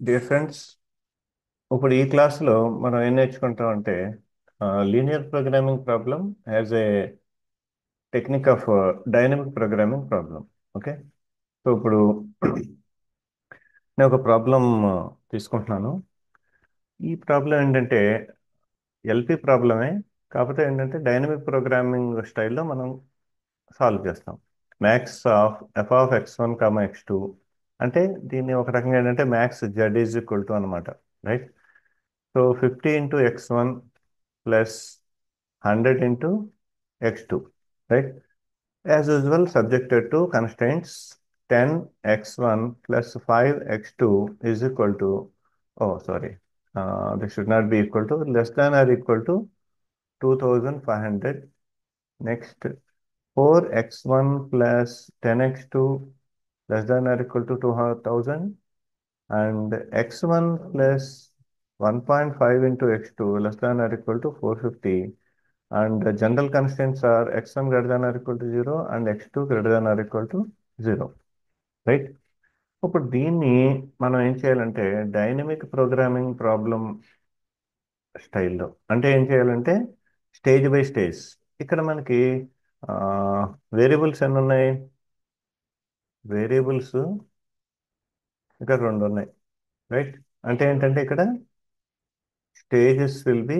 Dear friends, ఇప్పుడు ఈ క్లాస్లో మనం ఏం నేర్చుకుంటాం అంటే linear programming problem as a technique of dynamic programming problem. Okay. So ఇప్పుడు నేను ఒక ప్రాబ్లం తీసుకుంటున్నాను. ఈ ప్రాబ్లం ఏంటంటే ఎల్పి ప్రాబ్లమే, కాకపోతే ఏంటంటే డైనమిక్ ప్రోగ్రామింగ్ స్టైల్లో మనం సాల్వ్ చేస్తాం. Max of f of x one comma x two అంటే దీన్ని ఒక రకంగా ఏంటంటే max z is equal to అనమాట. Right. So 50 into x one plus 100 into x2, right? As usual, subjected to constraints 10x1 plus 5x2 is equal to, oh, sorry, this should not be equal to, less than or equal to 2500. Next, 4x1 plus 10x2 less than or equal to 2000, and x1 plus 1.5 into x2 less than or equal to 450. And the general constraints are x1 greater than or equal to 0 and x2 greater than or equal to 0. Right. ఇప్పుడు దీన్ని మనం ఏం చేయాలంటే dynamic programming problem స్టైల్లో అంటే ఏం చేయాలంటే stage by stage. ఇక్కడ మనకి వేరియబుల్స్ ఎన్ని ఉన్నాయి? వేరియబుల్స్ ఇక్కడ రెండు ఉన్నాయి. రైట్. అంటే ఏంటంటే ఇక్కడ స్టేజెస్ విల్ బి,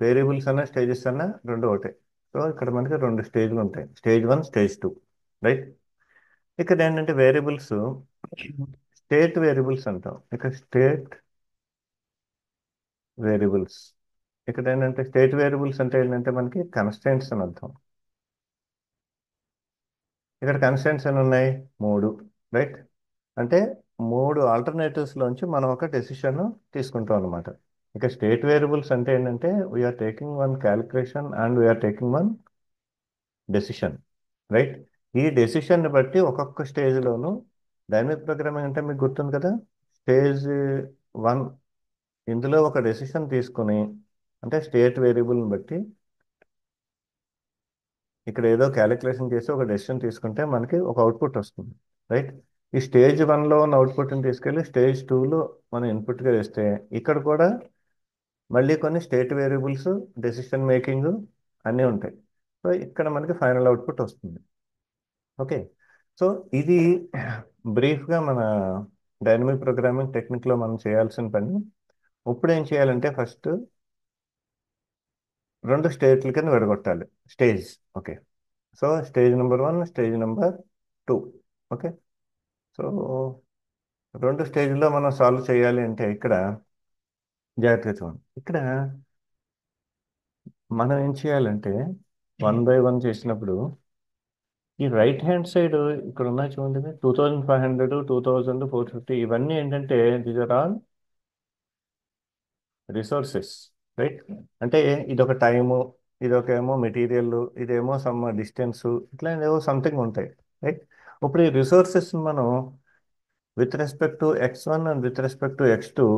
వేరియబుల్స్ అన్న స్టేజెస్ అన్న రెండు ఒకటే. సో ఇక్కడ మనకి రెండు స్టేజ్లు ఉంటాయి, స్టేజ్ 1, స్టేజ్ 2. రైట్. ఇక్కడ ఏంటంటే వేరియబుల్స్ స్టేట్ వేరియబుల్స్ అంటాం. ఇక్కడ స్టేట్ వేరియబుల్స్, ఇక్కడ ఏంటంటే స్టేట్ వేరియబుల్స్ అంటే ఏంటంటే మనకి కన్స్టెంట్స్ అని అర్థం. ఇక్కడ కన్స్టెంట్స్ ఎన్ని ఉన్నాయి? మూడు. రైట్. అంటే మూడు ఆల్టర్నేటివ్స్ లోంచి మనం ఒక డెసిషన్ తీసుకుంటాం అనమాట. ఇక స్టేట్ వేరియబుల్స్ అంటే ఏంటంటే we're taking one calculation and we're taking one decision. Right. ఈ డెసిషన్ని బట్టి ఒక్కొక్క స్టేజ్లోను డైనమిక్ ప్రోగ్రామింగ్ అంటే మీకు గుర్తుంది కదా, స్టేజ్ 1 ఇందులో ఒక డెసిషన్ తీసుకుని, అంటే స్టేట్ వేరియబుల్ని బట్టి ఇక్కడ ఏదో క్యాలిక్యులేషన్ చేసి ఒక డెసిషన్ తీసుకుంటే మనకి ఒక అవుట్పుట్ వస్తుంది. రైట్. ఈ స్టేజ్ 1లో ఉన్న అవుట్పుట్ని తీసుకెళ్ళి స్టేజ్ 2లో మనం ఇన్పుట్గా వేస్తే ఇక్కడ కూడా మళ్ళీ కొన్ని స్టేట్ వేరియబుల్స్, డెసిషన్ మేకింగ్ అన్నీ ఉంటాయి. సో ఇక్కడ మనకి ఫైనల్ అవుట్పుట్ వస్తుంది. ఓకే. సో ఇది బ్రీఫ్గా మన డైనమిక్ ప్రోగ్రామింగ్ టెక్నిక్లో మనం చేయాల్సిన పని. ఇప్పుడు ఏం చేయాలంటే ఫస్ట్ రెండు స్టేట్ల కింద విడగొట్టాలి stage. Okay. So stage number 1, stage number 2. Okay. So రెండు స్టేజ్లో మనం సాల్వ్ చేయాలి అంటే ఇక్కడ జాగ్రత్తగా చూడండి. ఇక్కడ మనం ఏం చేయాలంటే 1 by 1 చేసినప్పుడు ఈ రైట్ హ్యాండ్ సైడ్ ఇక్కడ ఉన్నాయి చూడండి, 2500, 2000, 450 ఇవన్నీ ఏంటంటే these are all resources. Right. అంటే ఇదొక టైము, ఇదొక ఏమో మెటీరియల్, ఇదేమో సమ్ డిస్టెన్స్, ఇట్లా ఏవో సంథింగ్ ఉంటాయి. రైట్. ఇప్పుడు ఈ రిసోర్సెస్ మనం with respect to x1 and with respect to x2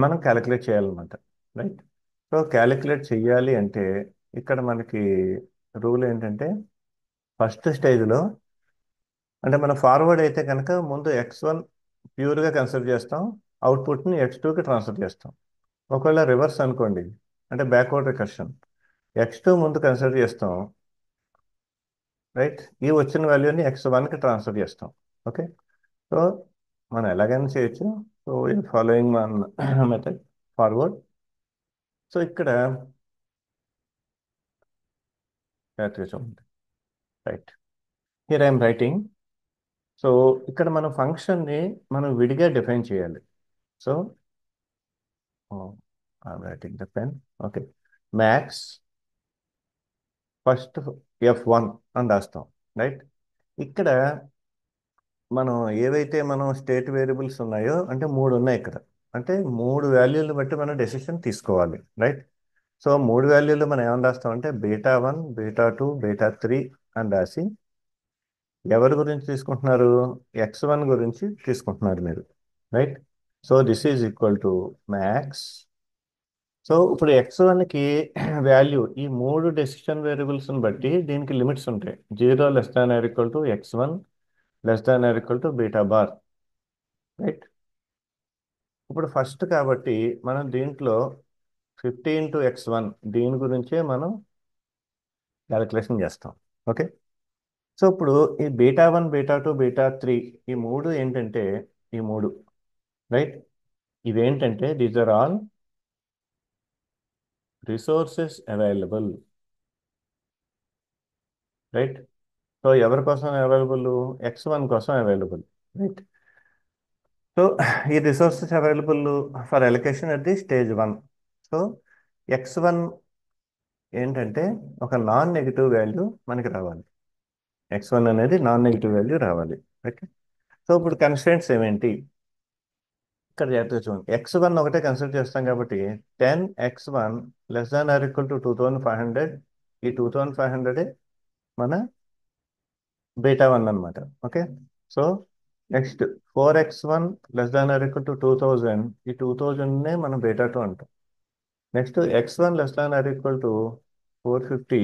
మనం క్యాలిక్యులేట్ చేయాలన్నమాట. రైట్. సో క్యాలిక్యులేట్ చేయాలి అంటే ఇక్కడ మనకి రూల్ ఏంటంటే ఫస్ట్ స్టేజ్లో, అంటే మనం ఫార్వర్డ్ అయితే కనుక ముందు x1 ప్యూర్గా కన్సిడర్ చేస్తాం, అవుట్పుట్ని x2కి ట్రాన్స్ఫర్ చేస్తాం. ఒకవేళ రివర్స్ అనుకోండి, అంటే బ్యాక్వర్డ్ రికర్షన్, x2 ముందు కన్సిడర్ చేస్తాం. రైట్. ఈ వచ్చిన వాల్యూని x1కి ట్రాన్స్ఫర్ చేస్తాం. ఓకే. సో మనం ఎలాగైనా చేయొచ్చు. So following one method forward. So ఇక్కడ జాగ్రత్తగా చూడండి. Right. Here I'm writing. So ఇక్కడ మన ఫంక్షన్ని మనం విడిగా డిఫైన్ చేయాలి. So I'm writing the pen. Okay. Max first F1 అని రాస్తాం. రైట్. ఇక్కడ మనం ఏవైతే మనం స్టేట్ వేరియబుల్స్ ఉన్నాయో, అంటే మూడు ఉన్నాయి ఇక్కడ, అంటే మూడు వాల్యూలు బట్టి మనం డెసిషన్ తీసుకోవాలి. రైట్. సో మూడు వాల్యూలు మనం ఏమని రాస్తామంటే β1, β2, β3 అని రాసి ఎవరి గురించి తీసుకుంటున్నారు? x1 గురించి తీసుకుంటున్నారు మీరు. Right. So this is equal to max. So ఇప్పుడు x1కి వాల్యూ ఈ మూడు డెసిషన్ వేరియబుల్స్ని బట్టి దీనికి లిమిట్స్ ఉంటాయి. 0 less than or equal to x1 less than or equal to beta bar. Right. ఇప్పుడు ఫస్ట్ కాబట్టి మనం దీంట్లో 50 × x1 దీని గురించే మనం క్యాలిక్యులేషన్ చేస్తాం. ఓకే. సో ఇప్పుడు ఈ బీటా 1, బీటా 2, బీటా 3 ఈ మూడు ఏంటంటే ఈ మూడు రైట్, ఇవేంటంటే these are all resources available. Right. So ఎవరి కోసం అవైలబుల్? x1 కోసం అవైలబుల్. రైట్. సో ఈ resources available for allocation at the stage 1. So x1 ఏంటంటే ఒక నాన్ నెగిటివ్ వాల్యూ మనకి రావాలి. x1 అనేది నాన్ నెగిటివ్ వాల్యూ రావాలి. ఓకే. సో ఇప్పుడు కన్స్ట్రెంట్స్ ఏమేంటి ఇక్కడ జాగ్రత్తగా చూడండి. x1 ఒకటే కన్సిడర్ చేస్తాం కాబట్టి 10x1 < 2500. ఈ 2500 మన బీటా 1 అనమాట. ఓకే. So next 4x1 < 2000. ఈ 2000నే మనం బీటా 2 అంటాం. Next x1 < 450.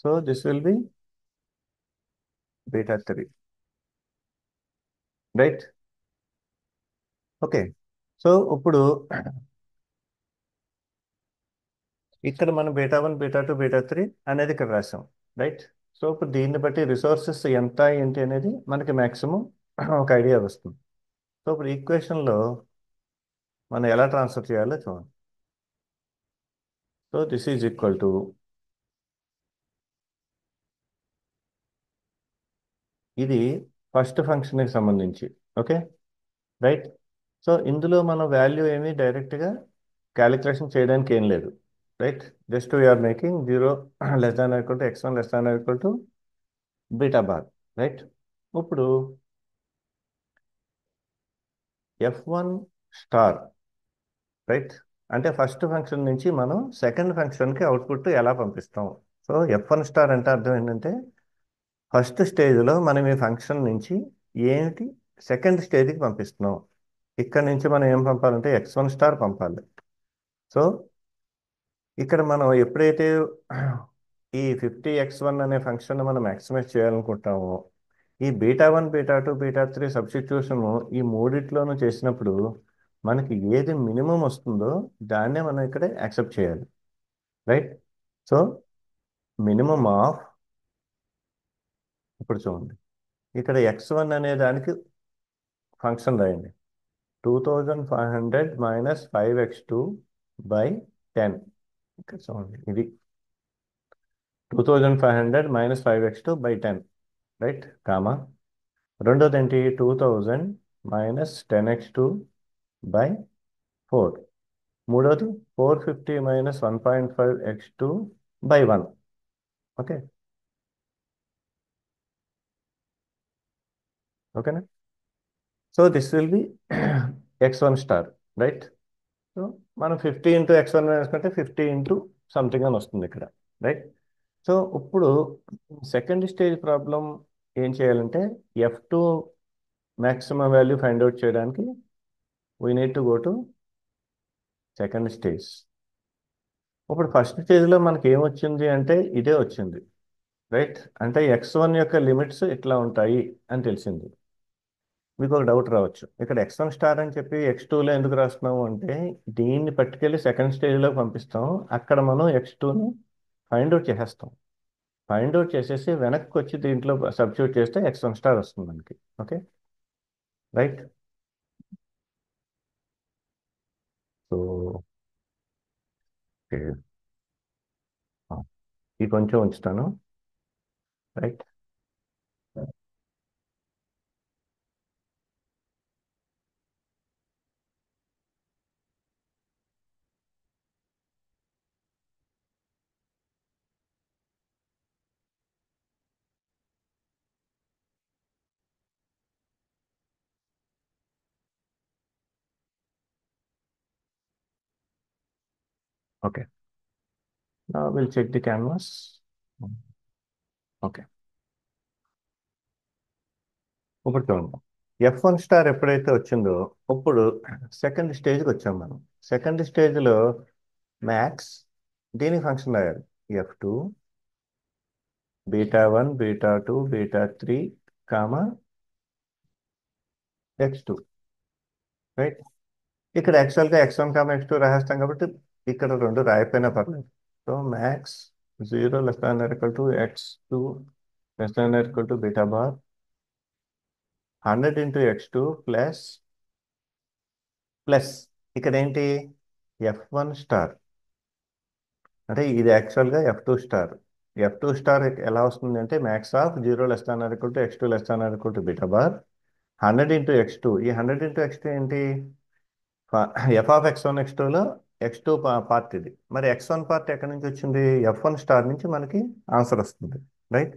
So this will be beta 3. Right. Okay. So ఇప్పుడు ఇక్కడ మనం బీటా 1, బీటా 2, బీటా 3 అనేది ఇక్కడ రాసాం. రైట్. సో ఇప్పుడు దీన్ని బట్టి రిసోర్సెస్ ఎంత ఏంటి అనేది మనకి మ్యాక్సిమం ఒక ఐడియా వస్తుంది. సో ఇప్పుడు ఈక్వేషన్లో మనం ఎలా ట్రాన్స్ఫర్ చేయాలో చూడండి. So this is equal to ఇది ఫస్ట్ ఫంక్షన్కి సంబంధించి. ఓకే. రైట్. సో ఇందులో మనం వాల్యూ ఏమీ డైరెక్ట్గా క్యాలిక్యులేషన్ చేయడానికి ఏం లేదు. Right. Just we're making 0 < x1 beta bar. Right. ఇప్పుడు f1 స్టార్. రైట్. అంటే ఫస్ట్ ఫంక్షన్ నుంచి మనం సెకండ్ ఫంక్షన్కి అవుట్పుట్ ఎలా పంపిస్తాం. సో f1 స్టార్ అంటే అర్థం ఏంటంటే ఫస్ట్ స్టేజ్లో మనం ఈ ఫంక్షన్ నుంచి ఏంటి సెకండ్ స్టేజ్కి పంపిస్తున్నాం. ఇక్కడ నుంచి మనం ఏం పంపాలంటే x1 స్టార్ పంపాలి. సో ఇక్కడ మనం ఎప్పుడైతే ఈ 50x1 అనే ఫంక్షన్ మనం మ్యాక్సిమైజ్ చేయాలనుకుంటామో ఈ బీటా 1, బీటా 2, బీటా 3 సబ్స్టిట్యూషన్ ఈ మూడిట్లోనూ చేసినప్పుడు మనకి ఏది మినిమం వస్తుందో దాన్నే మనం ఇక్కడ యాక్సెప్ట్ చేయాలి. రైట్. సో మినిమం ఆఫ్, ఇప్పుడు చూడండి ఇక్కడ x1 అనే దానికి ఫంక్షన్ రాయండి. 2500 - 5x2/10. ఇక్కడ చూడండి ఇది 2500 - 5x2/10. రైట్. కామా రెండోది ఏంటి 2000 - 10x2/4. మూడోది 450 - 1.5x2/1. ఓకే. ఓకేనా. So this will be x1 star. Right. So మనం 50 × x1 వేసుకుంటే 50 సంథింగ్ అని వస్తుంది ఇక్కడ. రైట్. సో ఇప్పుడు సెకండ్ స్టేజ్ ప్రాబ్లం ఏం చేయాలంటే f2 maximum value find out చేయడానికి we need to go to second stage. ఇప్పుడు ఫస్ట్ స్టేజ్లో మనకి ఏమొచ్చింది అంటే ఇదే వచ్చింది. రైట్. అంటే x1 యొక్క లిమిట్స్ ఇట్లా ఉంటాయి అని తెలిసింది. మీకు ఒక డౌట్ రావచ్చు, ఇక్కడ x1 స్టార్ అని చెప్పి x2లో ఎందుకు రాస్తున్నాము అంటే దీన్ని పట్టుకెళ్ళి సెకండ్ స్టేజ్లో పంపిస్తాం. అక్కడ మనం x2ని ఫైండ్ అవుట్ చేసేస్తాం. ఫైండ్ అవుట్ చేసేసి వెనక్కి వచ్చి దీంట్లో సబ్స్టిట్యూట్ చేస్తే x1 స్టార్ వస్తుంది మనకి. ఓకే. రైట్. సో ఇది కొంచెం ఉంచుతాను. Right. Okay. Will check the canvas. Okay. ఇప్పుడు చూడండి f1 స్టార్ ఎప్పుడైతే వచ్చిందో ఇప్పుడు సెకండ్ స్టేజ్కి వచ్చాం మనం. సెకండ్ స్టేజ్లో మ్యాక్స్ దీనికి ఫంక్షన్ రాయాలి. f2 beta 1, beta 2, beta 3 comma x2. Right. ఇక్కడ యాక్చువల్గా x1 కామ x2 రాసేస్తాం కాబట్టి ఇక్కడ రెండు రాయిపోయినా పర్లేదు. So max 0 less than equal to x2 less than equal to beta bar 100 into x2 plus plus ఇక్కడ ఏంటి f1 స్టార్, అంటే ఇది యాక్చువల్గా f2 స్టార్. f2 స్టార్ ఎలా వస్తుంది అంటే max of 0 less than equal to x2 less than equal to beta bar 100 into x2. ఈ 100 into x2 ఏంటి, F of x1 x2లో x2 part ఇది. మరి x1 పార్ట్ ఎక్కడి నుంచి వచ్చింది, f1 స్టార్ నుంచి మనకి ఆన్సర్ వస్తుంది. రైట్.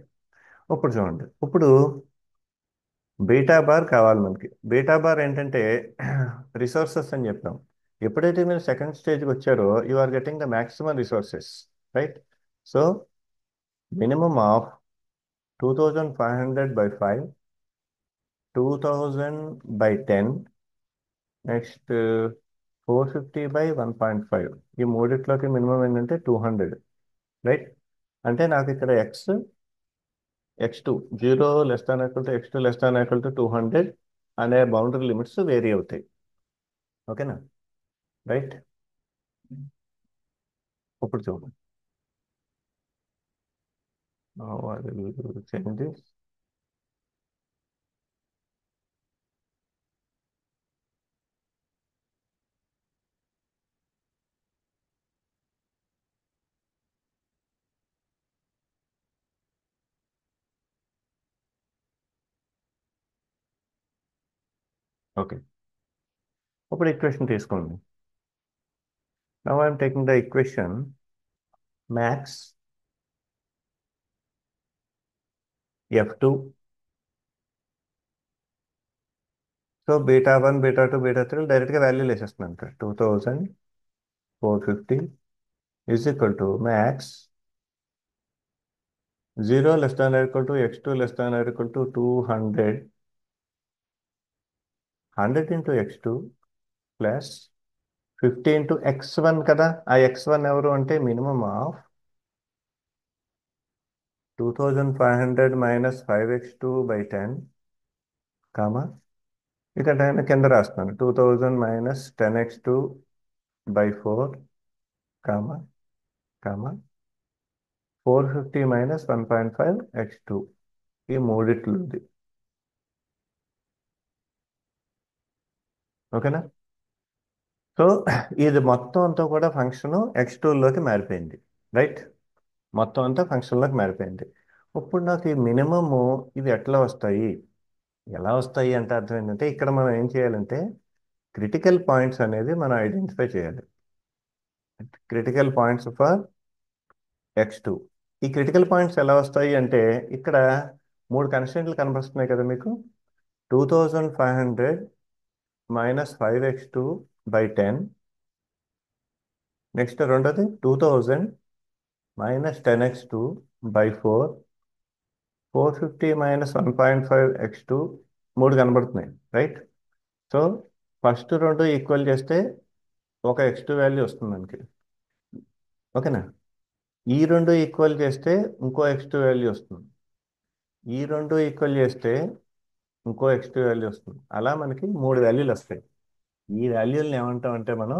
ఇప్పుడు చూడండి, ఇప్పుడు బీటా బార్ కావాలి మనకి. బీటా బార్ ఏంటంటే రిసోర్సెస్ అని చెప్పాం. ఎప్పుడైతే మీరు సెకండ్ స్టేజ్కి వచ్చారో you are getting the maximum resources. Right. So minimum of 2500 by 5, 2000 by 10, next 450/1.5. ఈ మూడిట్లోకి మినిమం ఏంటంటే 200. రైట్. అంటే నాకు ఇక్కడ x2 0 less than equal to x2 less than equal to 200 అనే బౌండరీ లిమిట్స్ వేరీ అవుతాయి. ఓకేనా. రైట్. ఇప్పుడు చూడండి. చేయండి. ఓకే. ఇప్పుడు ఈక్వేషన్ తీసుకోండి. Now I'm taking the equation max f2. So beta 1 beta 2 beta 3 డైరెక్ట్గా వాల్యూలు వేసేస్తున్నాను ఇక్కడ. 2450 is equal to max 0 less than equal to x2 less than equal to 200, 100 into x2 plus 50 into x1 కదా. ఆ x1 ఎవరు అంటే minimum of 2500 minus 5x2/10 comma ఇక్కడ నేను కింద రాస్తున్నాను 2000 minus 10x2/4 comma comma 450 minus 1.5x2. ఈ మూడిట్లుంది. ఓకేనా. సో ఇది మొత్తం అంతా కూడా ఫంక్షన్ x2లోకి మారిపోయింది. రైట్. మొత్తం అంతా ఫంక్షన్లోకి మారిపోయింది. ఇప్పుడు నాకు ఈ మినిమము ఇవి ఎట్లా వస్తాయి, ఎలా వస్తాయి అంటే అర్థం ఏంటంటే ఇక్కడ మనం ఏం చేయాలంటే క్రిటికల్ పాయింట్స్ అనేది మనం ఐడెంటిఫై చేయాలి. Critical points for x2. ఈ క్రిటికల్ పాయింట్స్ ఎలా వస్తాయి అంటే ఇక్కడ మూడు కన్స్టెంట్లు కనిపిస్తున్నాయి కదా మీకు. 2500 మైనస్ 5x2/10, నెక్స్ట్ రెండోది 2000 మైనస్ 10x2/4, 450 మైనస్ 1.5x2. మూడు కనబడుతున్నాయి. రైట్. సో ఫస్ట్ రెండు ఈక్వల్ చేస్తే ఒక x2 వాల్యూ వస్తుంది మనకి. ఓకేనా. ఈ రెండు ఈక్వల్ చేస్తే ఇంకో x2 వాల్యూ వస్తుంది. ఈ రెండు ఈక్వల్ చేస్తే ఇంకో x2 వాల్యూ వస్తుంది. అలా మనకి మూడు వాల్యూలు వస్తాయి. ఈ వాల్యూలను ఏమంటాం అంటే మనం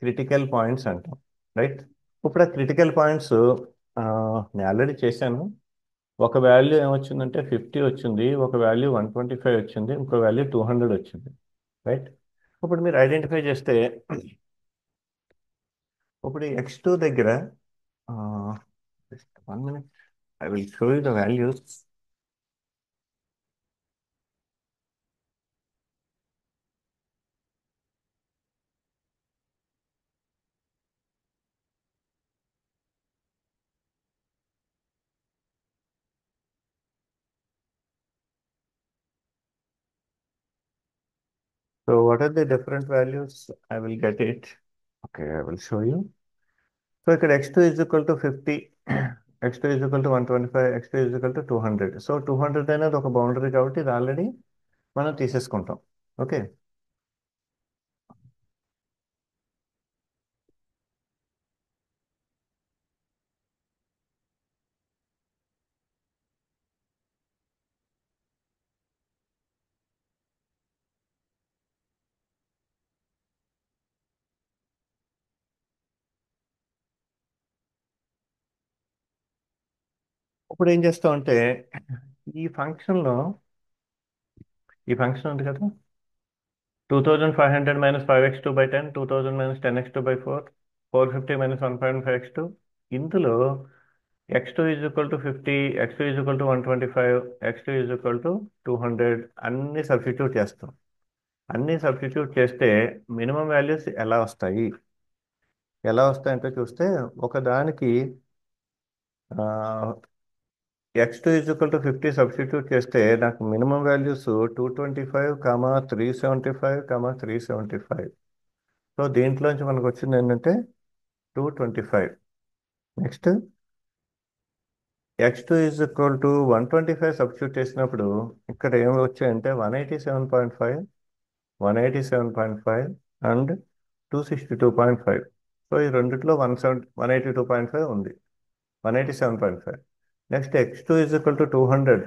క్రిటికల్ పాయింట్స్ అంటాం. రైట్. ఇప్పుడు ఆ క్రిటికల్ పాయింట్స్ నేను ఆల్రెడీ చేశాను. ఒక వాల్యూ ఏమొచ్చిందంటే 50 వచ్చింది, ఒక వాల్యూ 125 వచ్చింది, ఇంకో వాల్యూ 200 వచ్చింది. రైట్. ఇప్పుడు మీరు ఐడెంటిఫై చేస్తే ఇప్పుడు x2 దగ్గర 1 minute, I will show you the values. So what are the different values? I will get it. Okay, I will show you. So ఇక్కడ x2 is equal to 50, x2 is equal to 125, x2 is equal to 200. So 200 అనేది ఒక boundary కాబట్టి ఇది already మనం తీసేసుకుంటాం. Okay. ఇప్పుడు ఏం చేస్తామంటే ఈ ఫంక్షన్లో ఈ ఫంక్షన్ ఉంది కదా, 2500 minus 5x2/10, 2000 minus 10x2/4, 450 minus 1.5x2. ఇందులో x2 is equal to 50, x2 is equal to 125, x2 is equal to 200 అన్ని సబ్స్టిట్యూట్ చేస్తాం. అన్ని సబ్స్టిట్యూట్ చేస్తే మినిమం వాల్యూస్ ఎలా వస్తాయంటే చూస్తే, ఒకదానికి x2 is equal to 50 substitute చేస్తే నాకు మినిమం వాల్యూస్ 225, 375, 375. సో దీంట్లోంచి మనకు వచ్చింది ఏంటంటే 225. Next x2 is equal to 125 substitute చేసినప్పుడు ఇక్కడ ఏమి వచ్చాయంటే 187.5, 187.5 అండ్ 262.5. సో ఈ రెండిట్లో 182.5 ఉంది, 187.5. Next x2 is equal to 200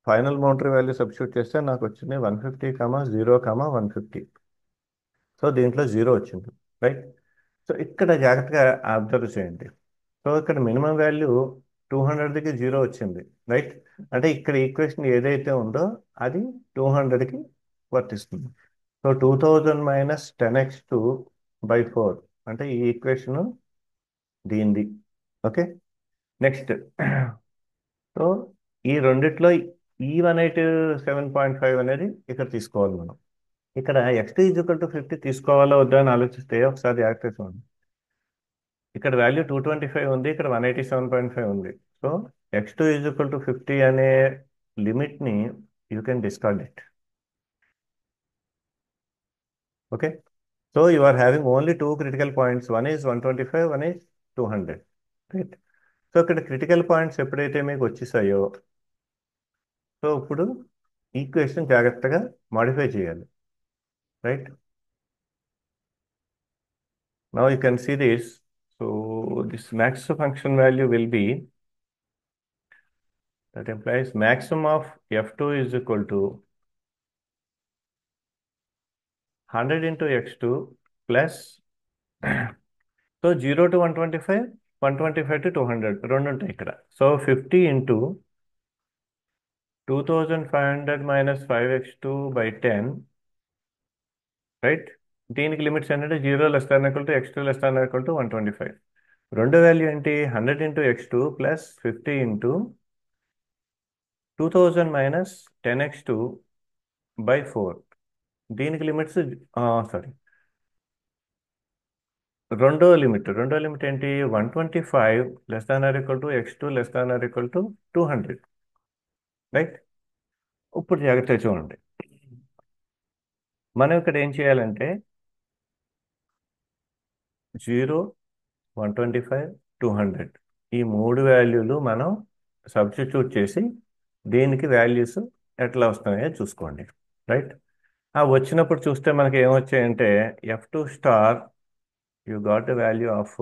final boundary value substitute చేస్తే నాకు వచ్చింది 150, 0, 150. సో దీంట్లో 0 వచ్చింది, రైట్. సో ఇక్కడ జాగ్రత్తగా అబ్జర్వ్ చేయండి. సో ఇక్కడ మినిమం వాల్యూ 200కి 0 వచ్చింది, రైట్. అంటే ఇక్కడ ఈక్వేషన్ ఏదైతే ఉందో అది 200కి వర్తిస్తుంది. సో 2000 మైనస్ 10x2/4 అంటే ఈ ఈక్వేషన్ దీనిది. ఓకే. నెక్స్ట్ సో ఈ రెండిట్లో ఈ 187.5 అనేది ఇక్కడ తీసుకోవాలి మనం. ఇక్కడ x2 50 తీసుకోవాలా వద్దా అని ఆలోచిస్తే ఒకసారి జాగ్రత్తగా చూడండి. ఇక్కడ వాల్యూ 225 ఉంది, ఇక్కడ 187.5 ఉంది. సో x2 50 అనే లిమిట్ని you can discard it. Okay. So you are having only two critical points, one is 125, one is 200, right. So ఇక్కడ క్రిటికల్ పాయింట్స్ ఎప్పుడైతే మీకు వచ్చేసాయో, సో ఇప్పుడు ఈక్వేషన్ జాగ్రత్తగా మాడిఫై చేయాలి, right. Now you can see this. So this max function value will be, that implies maximum of f2 is equal to 100 into x2 plus so 0 to 125, 125 to 200 రెండు ఉంటాయి ఇక్కడ. So 50 into 2500 minus 5x2/10, right. దీనికి limits ఏంటంటే 0 less than equal to x2 less than equal to 125. రెండో value ఏంటి, 100 into x2 plus 50 into 2000 minus 10x2/4. దీనికి limits sorry రెండో limit ఏంటి, 125 less than or equal to x2 less than or equal to 200, right. ఇప్పుడు జాగ్రత్తగా చూడండి. మనం ఇక్కడ ఏం చేయాలంటే 0, 125, 200 ఈ మూడు వాల్యూలు మనం సబ్స్టిట్యూట్ చేసి దీనికి వాల్యూస్ ఎట్లా వస్తున్నాయో చూసుకోండి, రైట్. ఆ వచ్చినప్పుడు చూస్తే మనకి ఏమొచ్చాయంటే f2 star you got the value of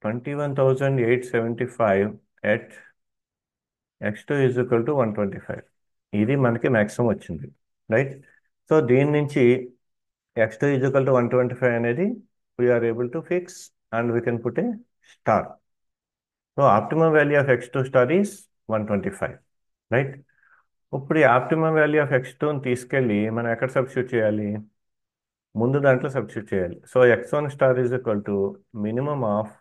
21,875 at x2 is equal to 125. ఇది మనకి మ్యాక్సిమం వచ్చింది, రైట్. సో దీని నుంచి x2 ఈజ్ ఈక్వల్ టు 125 అనేది we're able to fix and we can put a star. So optimum value of x2 star is 125, right. ఇప్పుడు ఈ optimum value of x2ని తీసుకెళ్ళి మనం ఎక్కడ సబ్స్టిట్యూట్ చేయాలి, ముందు దాంట్లో సబ్స్టిట్యూట్ చేయాలి. So x1 star is equal to minimum of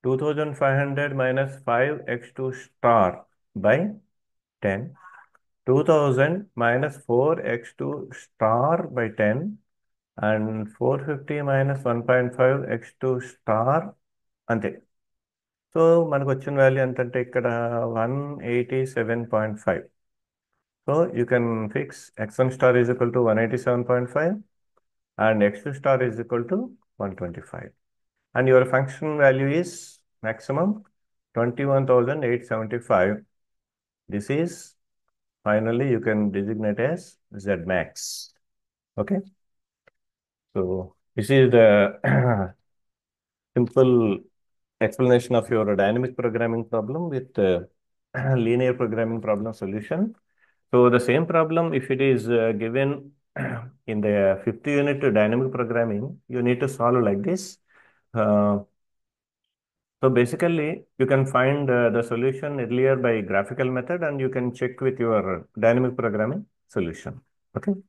2500 minus 5x2 star by 10, 2000 minus 4x2 star by 10, and 450 minus 1.5x2 star, అంతే. సో మనకు వచ్చిన వాల్యూ ఎంతంటే ఇక్కడ 187.5. So you can fix x1 star is equal to 187.5 and x2 star is equal to 125. And your function value is maximum 21,875. This is finally you can designate as Z max. Okay. So this is the simple explanation of your dynamic programming problem with linear programming problem solution. So the same problem, if it is given in the fifth unit to dynamic programming, you need to solve like this. Uh, So basically, you can find the solution earlier by graphical method, and you can check with your dynamic programming solution. Okay.